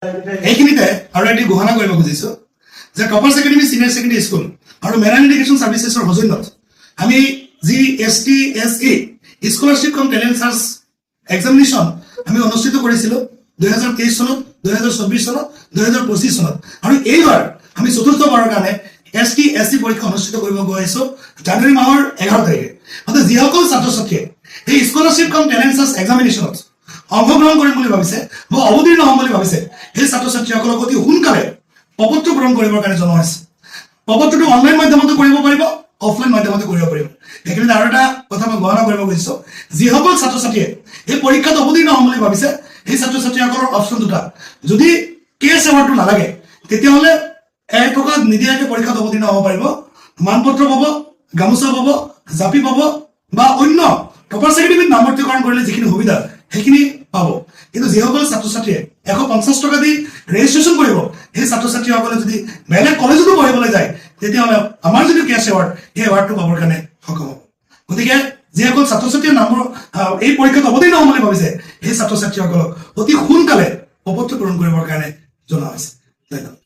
এইখিনিতে আৰু এটি ঘোষণা কৰিব খুজিছো যে টপাৰ্ছ একাডেমী চিনিয়ৰ ছেকেণ্ডেৰী স্কুল আৰু মেৰাইন এডুকেশ্যন ছাৰ্ভিচেছৰ সৌজন্যত আমি যি STSE স্কলাৰশ্বিপ কাম টেলেণ্ট চাৰ্চ এক্সামিনেশ্যন আমি অনুষ্ঠিত কৰিছিলোঁ 2023 চনত 2024 চনত 2025 চনত আৰু এইবাৰ আমি চতুৰ্থবাৰৰ কাৰণে STSE পৰীক্ষা অনুষ্ঠিত কৰিব গৈ আছো জানুৱাৰী মাহৰ 11 তাৰিখে অৰ্থাৎ যিসকল ছাত্ৰ ছাত্ৰীয়ে এই স্কলাৰশ্বিপ কাম টেলেণ্ট চাৰ্চ এক্সামিনেশ্যনত অংশগ্ৰহণ কৰিম বুলি ভাবিছে বা অৱতীৰ্ণ হ'ম বুলি ভাবিছে সেই ছাত্ৰ ছাত্ৰীসকলক অতি সোনকালে প্ৰপত্ৰ পূৰণ কৰিবৰ কাৰণে জনোৱা হৈছে। প্ৰপত্ৰটো অনলাইন মাধ্যমতো কৰিব পাৰিব, অফলাইন মাধ্যমতো কৰিব পাৰিব। সেইখিনিত আৰু এটা কথা মই গণনা কৰিব খুজিছো, যিসকল ছাত্ৰ ছাত্ৰীয়ে এই পৰীক্ষাত অৱতীৰ্ণ হ'ম বুলি ভাবিছে সেই ছাত্ৰ ছাত্ৰীসকলৰ অপশ্যন দুটা, যদি কেছ এৱাৰ্ডটো নালাগে তেতিয়াহ'লে 1 টকা নিদিয়াকৈ পৰীক্ষাত অৱতীৰ্ণ হ'ব পাৰিব, মানপত্ৰ পাব, গামোচা পাব, জাপি পাব বা অন্য টপাৰ্ছ একাডেমীত নামভৰ্তিকৰণ কৰিলে যিখিনি সুবিধা সেইখিনি পাব। কিন্তু যিসকল ছাত্ৰ ছাত্ৰীয়ে 150 টকা দি ৰেজিষ্ট্ৰেশ্যন কৰিব সেই ছাত্ৰ ছাত্ৰীসকলে যদি বেলেগ কলেজতো পঢ়িবলৈ যায় তেতিয়াহ'লে আমাৰ যদি কেছ এৱাৰ্ড সেই এৱাৰ্ডটো পাবৰ কাৰণে সক্ষম হ'ব। গতিকে যিসকল ছাত্ৰ ছাত্ৰীয়ে এই পৰীক্ষাত অৱতীৰ্ণ হ'ম বুলি ভাবিছে সেই ছাত্ৰ ছাত্ৰীসকলক অতি সোনকালে প্ৰপত্ৰ পূৰণ কৰিবৰ কাৰণে জনোৱা হৈছে। ধন্যবাদ।